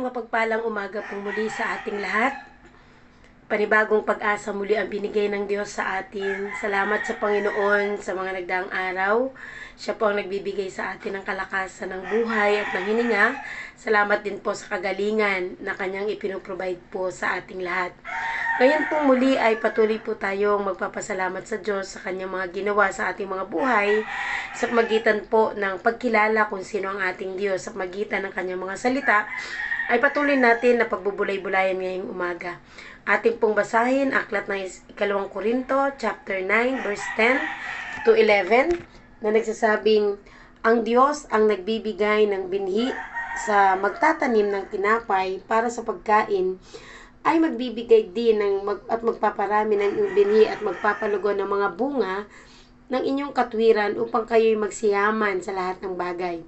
Mapagpalang umaga po muli sa ating lahat. Panibagong pag-asa muli ang binigay ng Diyos sa atin. Salamat sa Panginoon sa mga nagdaang araw. Siya po ang nagbibigay sa atin ng kalakasan ng buhay at ng hininga. Salamat din po sa kagalingan na kanyang ipinoprovide po sa ating lahat. Ngayon po muli ay patuloy po tayong magpapasalamat sa Diyos sa kanyang mga ginawa sa ating mga buhay sa magitan po ng pagkilala kung sino ang ating Diyos sa magitan ng kanyang mga salita ay patuloy natin na pagbubulay-bulayan ngayong umaga. Ating pong basahin aklat ng 2 Korinto chapter 9 verse 10 to 11 na nagsasabing ang Diyos ang nagbibigay ng binhi sa magtatanim ng tinapay para sa pagkain ay magbibigay din at magpaparami ng iyong binhi at magpapalugo ng mga bunga ng inyong katwiran upang kayo'y magsiyaman sa lahat ng bagay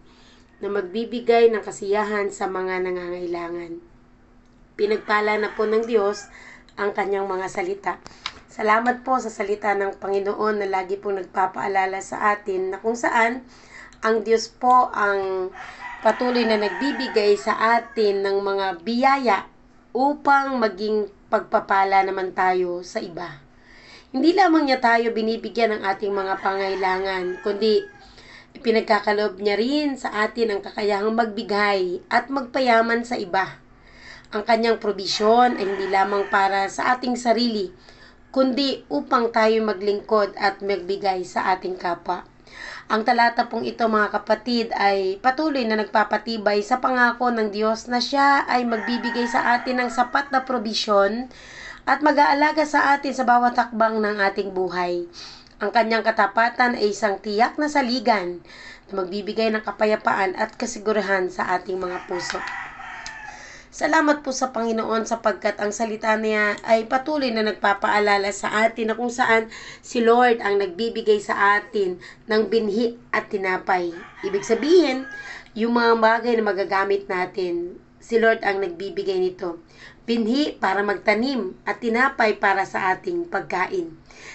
na magbibigay ng kasiyahan sa mga nangangailangan. Pinagpala na po ng Diyos ang kanyang mga salita. Salamat po sa salita ng Panginoon na lagi pong nagpapaalala sa atin na kung saan ang Diyos po ang patuloy na nagbibigay sa atin ng mga biyaya upang maging pagpapala naman tayo sa iba. Hindi lamang niya tayo binibigyan ng ating mga pangailangan, kundi ipinagkakaloob niya rin sa atin ang kakayahang magbigay at magpayaman sa iba. Ang kanyang probisyon ay hindi lamang para sa ating sarili, kundi upang tayo maglingkod at magbigay sa ating kapwa. Ang talata pong ito mga kapatid ay patuloy na nagpapatibay sa pangako ng Diyos na siya ay magbibigay sa atin ng sapat na probisyon at mag-aalaga sa atin sa bawat hakbang ng ating buhay. Ang kanyang katapatan ay isang tiyak na saligan na magbibigay ng kapayapaan at kasigurahan sa ating mga puso. Salamat po sa Panginoon sapagkat ang salita niya ay patuloy na nagpapaalala sa atin na kung saan si Lord ang nagbibigay sa atin ng binhi at tinapay. Ibig sabihin, yung mga bagay na magagamit natin, si Lord ang nagbibigay nito. Binhi para magtanim at tinapay para sa ating pagkain.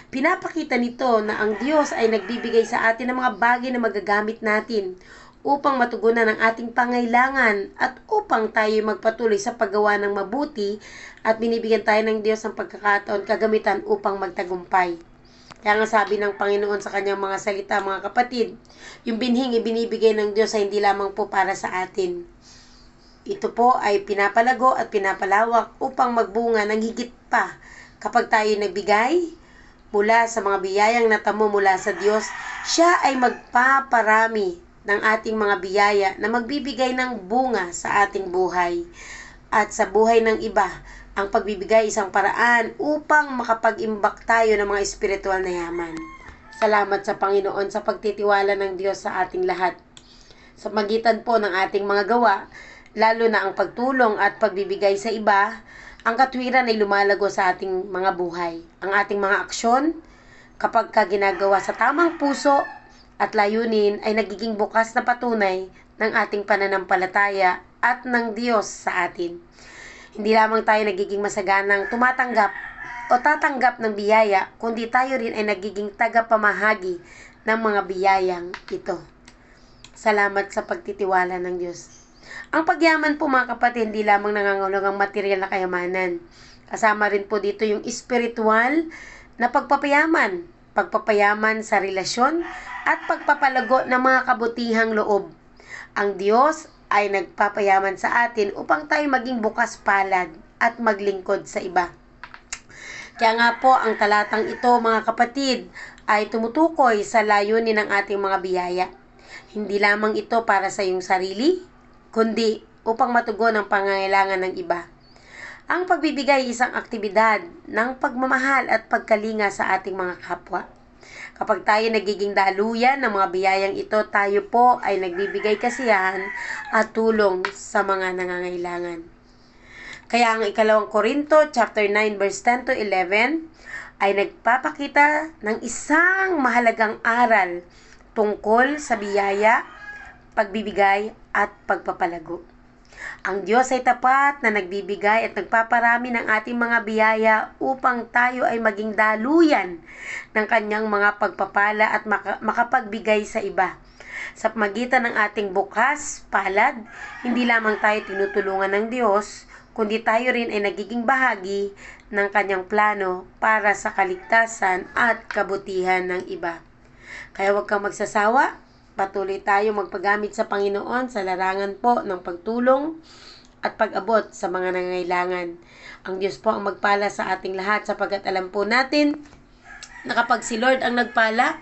Pinapakita nito na ang Diyos ay nagbibigay sa atin ng mga bagay na magagamit natin upang matugunan ang ating pangailangan at upang tayo magpatuloy sa paggawa ng mabuti at binibigyan tayo ng Diyos ng pagkakataon kagamitan upang magtagumpay. Kaya nga sabi ng Panginoon sa kanyang mga salita, mga kapatid, yung binhing ibinibigay ng Diyos ay hindi lamang po para sa atin. Ito po ay pinapalago at pinapalawak upang magbunga ng higit pa kapag tayo nagbigay mula sa mga biyayang natamo mula sa Diyos. Siya ay magpaparami ng ating mga biyaya na magbibigay ng bunga sa ating buhay at sa buhay ng iba. Ang pagbibigay isang paraan upang makapag-imbak tayo ng mga espiritual na yaman. Salamat sa Panginoon sa pagtitiwala ng Diyos sa ating lahat. Sa magitan po ng ating mga gawa, lalo na ang pagtulong at pagbibigay sa iba, ang katwiran ay lumalago sa ating mga buhay. Ang ating mga aksyon, kapag ginagawa sa tamang puso at layunin, ay nagiging bukas na patunay ng ating pananampalataya at ng Diyos sa atin. Hindi lamang tayo nagiging masaganang tumatanggap o tatanggap ng biyaya, kundi tayo rin ay nagiging tagapamahagi ng mga biyayang ito. Salamat sa pagtitiwala ng Diyos. Ang pagyaman po mga kapatid, hindi lamang nangangahulugang material na kayamanan. Kasama rin po dito yung espiritual na pagpapayaman sa relasyon at pagpapalago ng mga kabutihang loob. Ang Diyos ay nagpapayaman sa atin upang tayo maging bukas palad at maglingkod sa iba. Kaya nga po ang talatang ito mga kapatid ay tumutukoy sa layunin ng ating mga biyaya. Hindi lamang ito para sa iyong sarili, kundi upang matugon ang pangangailangan ng iba. Ang pagbibigay ay isang aktibidad ng pagmamahal at pagkalinga sa ating mga kapwa. Kapag tayo nagiging daluyan ng mga biyayang ito, tayo po ay nagbibigay kasiyahan at tulong sa mga nangangailangan. Kaya ang 2 Korinto chapter 9 verse 10 to 11 ay nagpapakita ng isang mahalagang aral tungkol sa biyaya, pagbibigay at pagpapalago. Ang Diyos ay tapat na nagbibigay at nagpaparami ng ating mga biyaya upang tayo ay maging daluyan ng kanyang mga pagpapala at makapagbigay sa iba. Sa pamagitan ng ating bukas, palad, hindi lamang tayo tinutulungan ng Diyos, kundi tayo rin ay nagiging bahagi ng kanyang plano para sa kaligtasan at kabutihan ng iba. Kaya huwag kang magsasawa, patuloy tayo magpagamit sa Panginoon sa larangan po ng pagtulong at pag-abot sa mga nangangailangan. Ang Diyos po ang magpala sa ating lahat sapagkat alam po natin na kapag si Lord ang nagpala,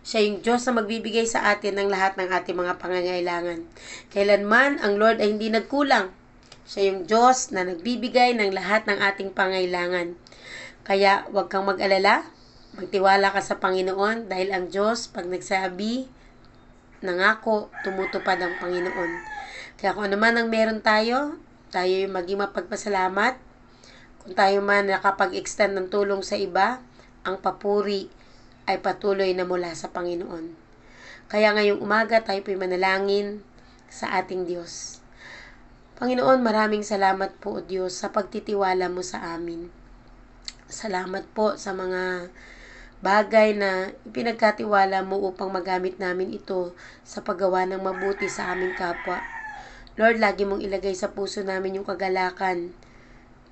siya yung Diyos na magbibigay sa atin ng lahat ng ating mga pangangailangan. Kailanman ang Lord ay hindi nagkulang. Siya yung Diyos na nagbibigay ng lahat ng ating pangangailangan. Kaya huwag kang mag-alala, magtiwala ka sa Panginoon dahil ang Diyos pag nagsabi, nangako, tumutupad ang Panginoon. Kaya kung ano man ang meron tayo yung maging mapagpasalamat. Kung tayo man nakapag-extend ng tulong sa iba, ang papuri ay patuloy na mula sa Panginoon. Kaya ngayong umaga tayo po'y manalangin sa ating Diyos. Panginoon, maraming salamat po, O Diyos, sa pagtitiwala mo sa amin. Salamat po sa mga bagay na ipinagkatiwala mo upang magamit namin ito sa paggawa ng mabuti sa aming kapwa. Lord, lagi mong ilagay sa puso namin yung kagalakan,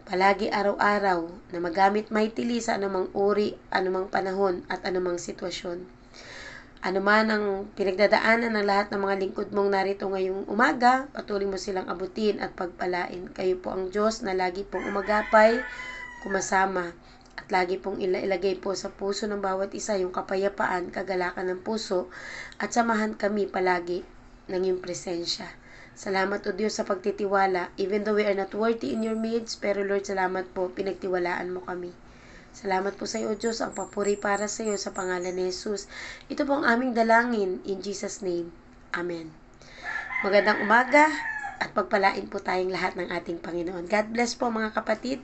palagi araw-araw na magamit maitili sa anumang uri, anumang panahon at anumang sitwasyon. Ano man ang pinagdadaanan ng lahat ng mga lingkod mong narito ngayong umaga, patuloy mo silang abutin at pagpalain. Kayo po ang Diyos na lagi pong umagapay, kumasama, at lagi pong ilagay po sa puso ng bawat isa yung kapayapaan, kagalakan ng puso, at samahan kami palagi ng iyong presensya. Salamat, O Diyos, sa pagtitiwala. Even though we are not worthy in your midst, pero Lord, salamat po, pinagtiwalaan mo kami. Salamat po sa iyo, O Diyos, ang papuri para sa iyo sa pangalan ni Jesus. Ito po ang aming dalangin, in Jesus' name. Amen. Magandang umaga at pagpalain po tayong lahat ng ating Panginoon. God bless po mga kapatid.